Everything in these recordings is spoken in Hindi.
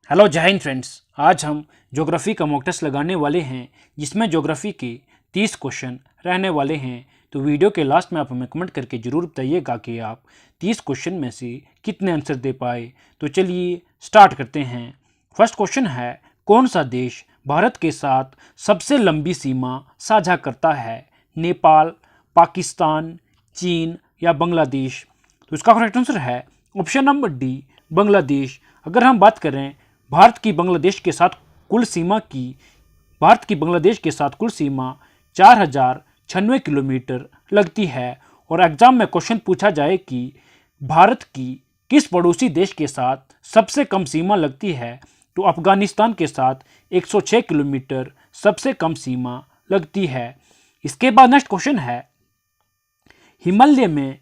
हेलो जय हिंद फ्रेंड्स। आज हम ज्योग्राफी का मॉक टेस्ट लगाने वाले हैं जिसमें ज्योग्राफी के 30 क्वेश्चन रहने वाले हैं। तो वीडियो के लास्ट में आप हमें कमेंट करके ज़रूर बताइएगा कि आप 30 क्वेश्चन में से कितने आंसर दे पाए। तो चलिए स्टार्ट करते हैं। फर्स्ट क्वेश्चन है, कौन सा देश भारत के साथ सबसे लंबी सीमा साझा करता है? नेपाल, पाकिस्तान, चीन या बांग्लादेश? तो इसका करेक्ट आंसर है ऑप्शन नंबर डी, बांग्लादेश। अगर हम बात करें भारत की बांग्लादेश के साथ कुल सीमा 4096 किलोमीटर लगती है। और एग्जाम में क्वेश्चन पूछा जाए कि भारत की किस पड़ोसी देश के साथ सबसे कम सीमा लगती है, तो अफगानिस्तान के साथ 106 किलोमीटर सबसे कम सीमा लगती है। इसके बाद नेक्स्ट क्वेश्चन है, हिमालय में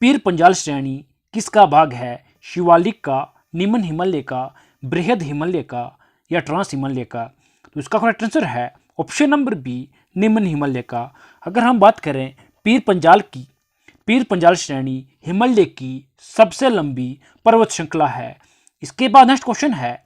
पीर पंजाल श्रेणी किसका भाग है? शिवालिक का, निम्न हिमालय का, बृहद हिमालय का या ट्रांस हिमालय का? तो इसका करेक्ट आंसर है ऑप्शन नंबर बी, निम्न हिमालय का। अगर हम बात करें पीर पंजाल श्रेणी हिमालय की सबसे लंबी पर्वत श्रृंखला है। इसके बाद नेक्स्ट क्वेश्चन है,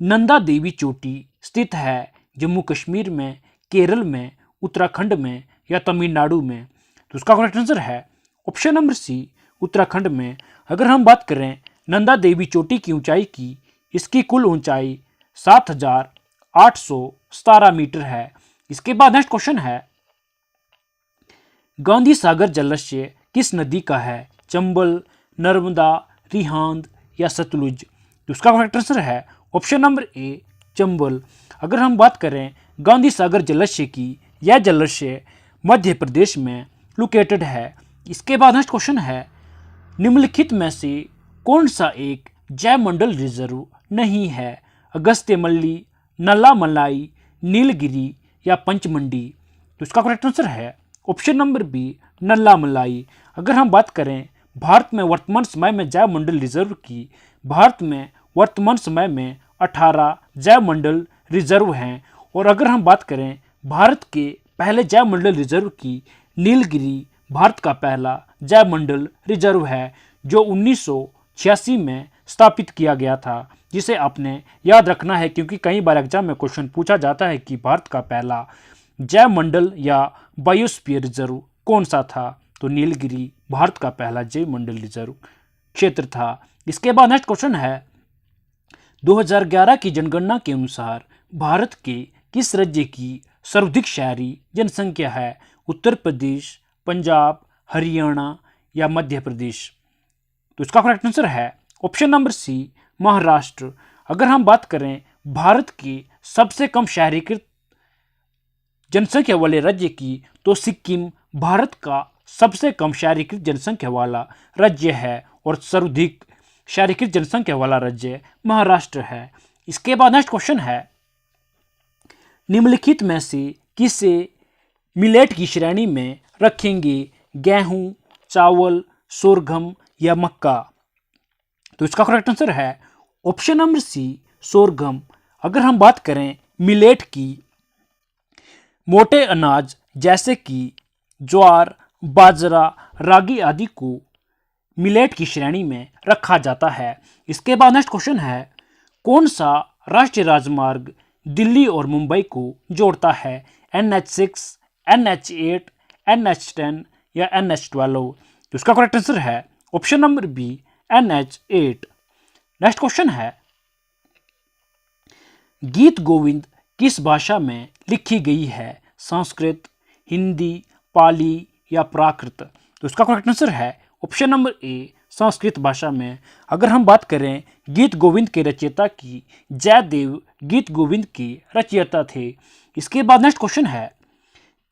नंदा देवी चोटी स्थित है जम्मू कश्मीर में, केरल में, उत्तराखंड में या तमिलनाडु में? तो उसका करेक्ट आंसर है ऑप्शन नंबर सी, उत्तराखंड में। अगर हम बात करें नंदा देवी चोटी की ऊंचाई की, इसकी कुल ऊंचाई 7817 मीटर है। इसके बाद नेक्स्ट क्वेश्चन है, गांधी सागर जलाशय किस नदी का है? चंबल, नर्मदा, रिहांद या सतलुज? तो उसका करेक्ट आंसर है ऑप्शन नंबर ए, चंबल। अगर हम बात करें गांधी सागर जलाशय की, यह जलाशय मध्य प्रदेश में लोकेटेड है। इसके बाद नेक्स्ट क्वेश्चन है, निम्नलिखित में से कौन सा एक जैवमंडल रिजर्व नहीं है? अगस्त्यमल्ली, नल्ला मलाई, नीलगिरी या पंचमंडी? तो इसका करेक्ट आंसर है ऑप्शन नंबर बी, नल्ला मलाई। अगर हम बात करें भारत में वर्तमान समय में जैवमंडल रिजर्व की, भारत में वर्तमान समय में 18 जैवमंडल रिजर्व हैं। और अगर हम बात करें भारत के पहले जैवमंडल रिजर्व की, नीलगिरी भारत का पहला जैवमंडल रिजर्व है जो 1986 में स्थापित किया गया था, जिसे आपने याद रखना है क्योंकि कई बार एग्जाम में क्वेश्चन पूछा जाता है कि भारत का पहला जैवमंडल या बायोस्फीयर रिजर्व कौन सा था? तो नीलगिरी भारत का पहला जैवमंडल रिजर्व क्षेत्र था। इसके बाद नेक्स्ट क्वेश्चन है, 2011 की जनगणना के अनुसार भारत के किस राज्य की सर्वाधिक शहरी जनसंख्या है? उत्तर प्रदेश, पंजाब, हरियाणा या मध्य प्रदेश? तो इसका करेक्ट आंसर है ऑप्शन नंबर सी, महाराष्ट्र। अगर हम बात करें भारत के सबसे कम शहरीकृत जनसंख्या वाले राज्य की, तो सिक्किम भारत का सबसे कम शहरीकृत जनसंख्या वाला राज्य है और सर्वाधिक शहरीकृत जनसंख्या वाला राज्य महाराष्ट्र है। इसके बाद नेक्स्ट क्वेश्चन है, निम्नलिखित में से किसे मिलेट की श्रेणी में रखेंगे? गेहूं, चावल, सोरगम या मक्का? तो इसका करेक्ट आंसर है ऑप्शन नंबर सी, सोरगम। अगर हम बात करें मिलेट की, मोटे अनाज जैसे कि ज्वार, बाजरा, रागी आदि को मिलेट की श्रेणी में रखा जाता है। इसके बाद नेक्स्ट क्वेश्चन है, कौन सा राष्ट्रीय राजमार्ग दिल्ली और मुंबई को जोड़ता है? NH6, NH8, NH10 या NH12? तो इसका करेक्ट आंसर है option number B, NH8। Next question है, गीत गोविंद किस भाषा में लिखी गई है? संस्कृत, हिंदी, पाली या प्राकृत? तो इसका करेक्ट आंसर है ऑप्शन नंबर ए, संस्कृत भाषा में। अगर हम बात करें गीत गोविंद के रचयिता की, जयदेव गीत गोविंद के रचयिता थे। इसके बाद नेक्स्ट क्वेश्चन है,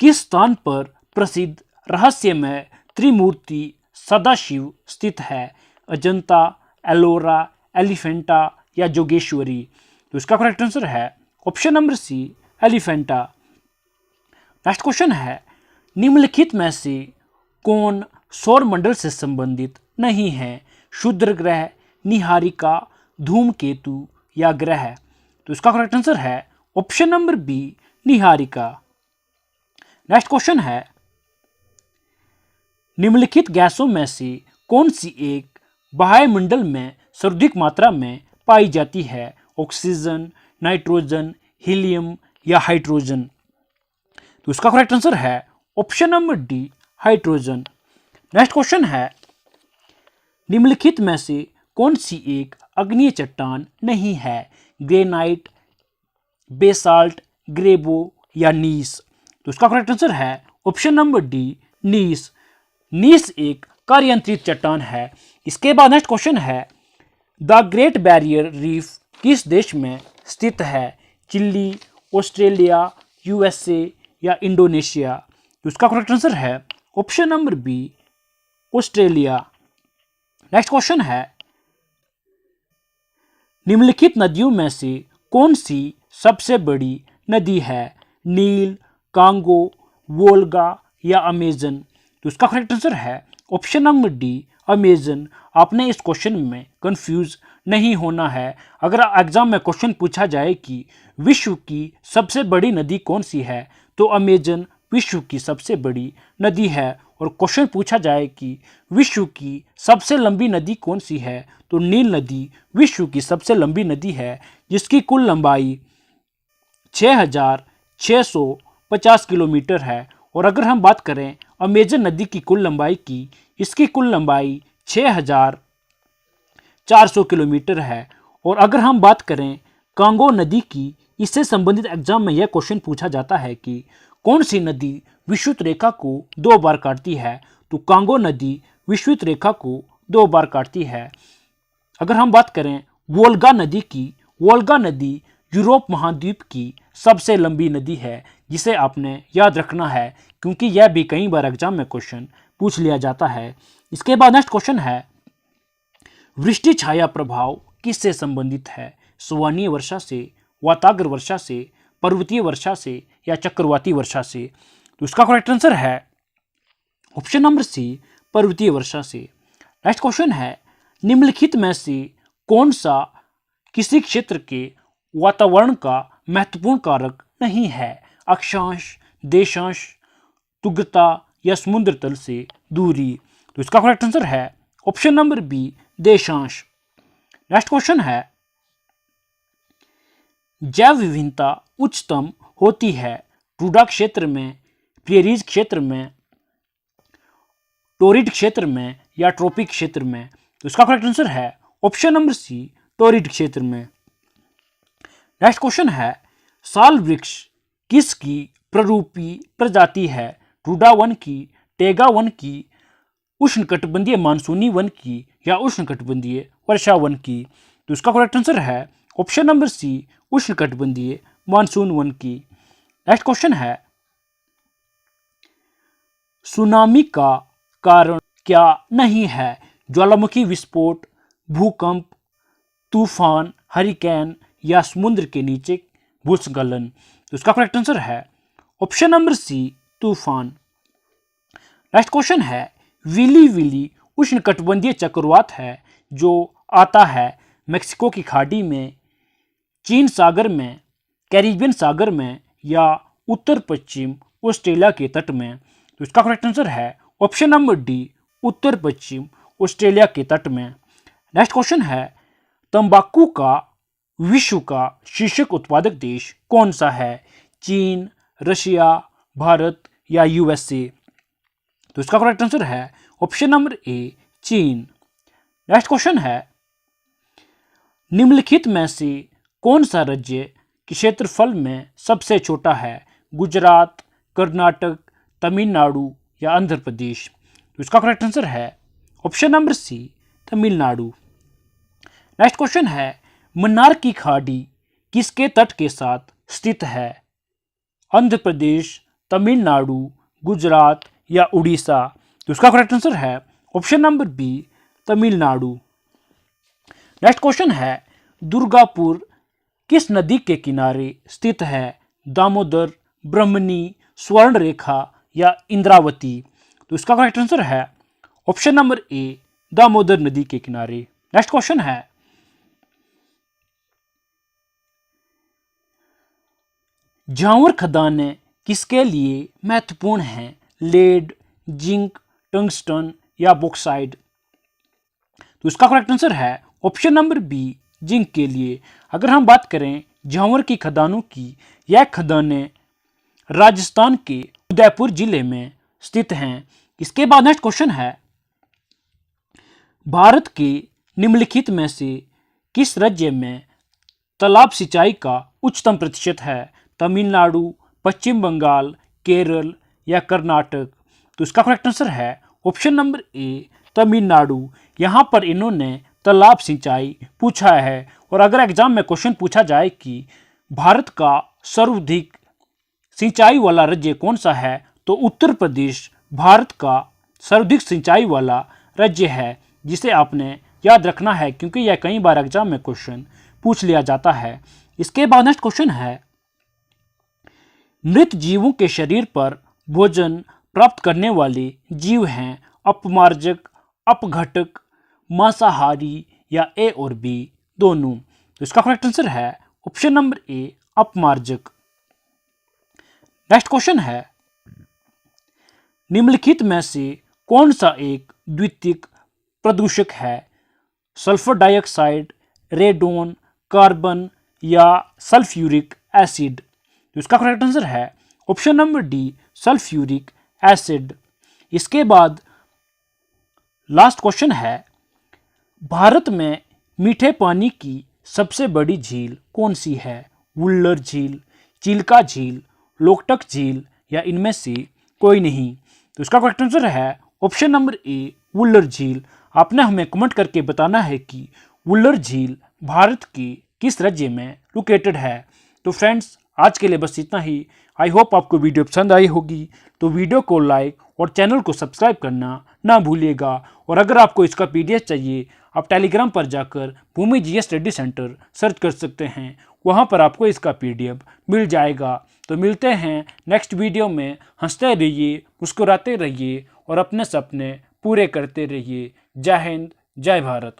किस स्थान पर प्रसिद्ध रहस्यमय त्रिमूर्ति सदाशिव स्थित है? अजंता, एलोरा, एलिफेंटा या जोगेश्वरी? तो इसका करेक्ट आंसर है option number C, Elephanta. Next question है, निम्नलिखित में से कौन सौर मंडल से संबंधित नहीं है? क्षुद्र ग्रह, निहारिका, धूमकेतु या ग्रह? तो इसका करेक्ट आंसर है ऑप्शन नंबर बी, निहारिका। नेक्स्ट क्वेश्चन है, निम्नलिखित गैसों में से कौन सी एक वायुमंडल में सर्वाधिक मात्रा में पाई जाती है? ऑक्सीजन, नाइट्रोजन, हीलियम या हाइड्रोजन? तो इसका करेक्ट आंसर है option number D, hydrogen. Next question है, निम्नलिखित में से कौन सी एक अग्नीय चट्टान नहीं है? ग्रेनाइट, बेसाल्ट, ग्रेबो या नीस? तो इसका करेक्ट आंसर है option number D, gneiss. Gneiss एक कार्यांतरित चट्टान है। इसके बाद नेक्स्ट क्वेश्चन है, द ग्रेट बैरियर रीफ किस देश में स्थित है? चिली, ऑस्ट्रेलिया, यूएसए या इंडोनेशिया? तो इसका करेक्ट आंसर है option number B, Australia. Next question है, निम्नलिखित नदियों में से कौन सी सबसे बड़ी नदी है? नील, कांगो, वोल्गा या अमेजन? तो इसका करेक्ट आंसर है ऑप्शन नंबर डी, अमेजन। आपने इस क्वेश्चन में कंफ्यूज नहीं होना है। अगर एग्जाम में क्वेश्चन पूछा जाए कि विश्व की सबसे बड़ी नदी कौन सी है, तो अमेजन विश्व की सबसे बड़ी नदी है। और क्वेश्चन पूछा जाए कि विश्व की सबसे लंबी नदी कौन सी है, तो नील नदी विश्व की सबसे लंबी नदी है, जिसकी कुल लंबाई 6,650 किलोमीटर है। और अगर हम बात करें अमेजन नदी की कुल लंबाई की, इसकी कुल लंबाई 6,400 किलोमीटर है। और अगर हम बात करें कांगो नदी की, इससे संबंधित एग्जाम में यह क्वेश्चन पूछा जाता है कि कौन सी नदी विषुवत रेखा को 2 बार काटती है? तो कांगो नदी विषुवत रेखा को 2 बार काटती है। अगर हम बात करें वोल्गा नदी की, वोल्गा नदी यूरोप महाद्वीप की सबसे लंबी नदी है, जिसे आपने याद रखना है क्योंकि यह भी कई बार एग्जाम में क्वेश्चन पूछ लिया जाता है। इसके बाद नेक्स्ट क्वेश्चन है, वृष्टि छाया प्रभाव किससे संबंधित है? सुवानीय वर्षा से, वाताग्र वर्षा से, पर्वतीय वर्षा से या चक्रवाती वर्षा से? तो इसका करेक्ट आंसर है ऑप्शन नंबर सी, पर्वतीय वर्षा से। नेक्स्ट क्वेश्चन है, निम्नलिखित में से कौन सा किसी क्षेत्र के वातावरण का महत्वपूर्ण कारक नहीं है? अक्षांश, देशांश, तुग्रता या समुद्र तल से दूरी? तो इसका करेक्ट आंसर है ऑप्शन नंबर बी, देशांश। नेक्स्ट क्वेश्चन है, जैव विभिन्नता उच्चतम होती है टूडा क्षेत्र में, प्रेरीज क्षेत्र में, टोरिड क्षेत्र में या ट्रॉपिक क्षेत्र में? तो इसका करेक्ट आंसर है ऑप्शन नंबर सी, टोरिड क्षेत्र में। नेक्स्ट क्वेश्चन है, साल वृक्ष किसकी प्ररूपी प्रजाति है? टूडा वन की, टेगा वन की, उष्णकटिबंधीय मानसूनी वन की या उष्णकटिबंधीय वर्षा वन की? तो इसका करेक्ट आंसर है ऑप्शन नंबर सी, उष्णकटिबंधीय मानसून वन की। नेक्स्ट क्वेश्चन है, सुनामी का कारण क्या नहीं है? ज्वालामुखी विस्फोट, भूकंप, तूफान, हरिकेन या समुद्र के नीचे भूस्खलन? तो इसका करेक्ट आंसर है ऑप्शन नंबर सी, तूफान। नेक्स्ट क्वेश्चन है, विली विली उष्णकटिबंधीय चक्रवात है जो आता है मेक्सिको की खाड़ी में, चीन सागर में, कैरिबियन सागर में या उत्तर पश्चिम ऑस्ट्रेलिया के तट में? तो इसका करेक्ट आंसर है ऑप्शन नंबर डी, उत्तर पश्चिम ऑस्ट्रेलिया के तट में। नेक्स्ट क्वेश्चन है, तंबाकू का विश्व का शीर्षक उत्पादक देश कौन सा है? चीन, रशिया, भारत या यूएसए? तो इसका करेक्ट आंसर है ऑप्शन नंबर ए, चीन। नेक्स्ट क्वेश्चन है, निम्नलिखित में से कौन सा राज्य के क्षेत्रफल में सबसे छोटा है? गुजरात, कर्नाटक, तमिलनाडु या आंध्र प्रदेश? तो इसका करेक्ट आंसर है option number C, Tamil Nadu. Next question है, मन्नार की खाड़ी किसके तट के साथ स्थित है? आंध्र प्रदेश, तमिलनाडु, गुजरात या उड़ीसा? तो इसका करेक्ट आंसर है option number B, Tamil Nadu. Next question है, दुर्गापुर किस नदी के किनारे स्थित है? दामोदर, ब्रह्मणी, स्वर्ण रेखा या इंद्रावती? तो इसका करेक्ट आंसर है ऑप्शन नंबर ए, दामोदर नदी के किनारे। नेक्स्ट क्वेश्चन है, झांवर खदानें किसके लिए महत्वपूर्ण हैं? लेड, जिंक, टंगस्टन या बॉक्साइड? तो इसका करेक्ट आंसर है ऑप्शन नंबर बी, जिंक के लिए। अगर हम बात करें झावर की खदानों की, यह खदानें राजस्थान के उदयपुर जिले में स्थित हैं। इसके बाद नेक्स्ट क्वेश्चन है, भारत के निम्नलिखित में से किस राज्य में तालाब सिंचाई का उच्चतम प्रतिशत है? तमिलनाडु, पश्चिम बंगाल, केरल या कर्नाटक? तो इसका करेक्ट आंसर है ऑप्शन नंबर ए, तमिलनाडु। यहाँ पर इन्होंने तालाब सिंचाई पूछा है। और अगर एग्जाम में क्वेश्चन पूछा जाए कि भारत का सर्वाधिक सिंचाई वाला राज्य कौन सा है, तो उत्तर प्रदेश भारत का सर्वाधिक सिंचाई वाला राज्य है, जिसे आपने याद रखना है क्योंकि यह कई बार एग्जाम में क्वेश्चन पूछ लिया जाता है। इसके बाद नेक्स्ट क्वेश्चन है, मृत जीवों के शरीर पर भोजन प्राप्त करने वाले जीव हैं अपमार्जक, अपघटक, मांसाहारी या ए और बी दोनों? तो इसका करेक्ट आंसर है ऑप्शन नंबर ए, अपमार्जक। नेक्स्ट क्वेश्चन है, निम्नलिखित में से कौन सा एक द्वितीयक प्रदूषक है? सल्फर डाइऑक्साइड, रेडोन, कार्बन या सल्फ्यूरिक एसिड? तो इसका करेक्ट आंसर है option number D, sulphuric acid. इसके बाद लास्ट क्वेश्चन है, भारत में मीठे पानी की सबसे बड़ी झील कौन सी है? वुल्लर झील, चिल्का झील, लोकटक झील या इनमें से कोई नहीं? तो इसका करेक्ट आंसर है ऑप्शन नंबर ए, वुल्लर झील। आपने हमें कमेंट करके बताना है कि वुल्लर झील भारत के किस राज्य में लोकेटेड है। तो फ्रेंड्स, आज के लिए बस इतना ही। आई होप आपको वीडियो पसंद आई होगी, तो वीडियो को लाइक और चैनल को सब्सक्राइब करना ना भूलिएगा। और अगर आपको इसका पीडीएफ चाहिए, आप टेलीग्राम पर जाकर भूमि जीएस स्टडी सेंटर सर्च कर सकते हैं, वहाँ पर आपको इसका पीडीएफ मिल जाएगा। तो मिलते हैं नेक्स्ट वीडियो में। हंसते रहिए, मुस्कुराते रहिए और अपने सपने पूरे करते रहिए। जय हिंद, जय भारत।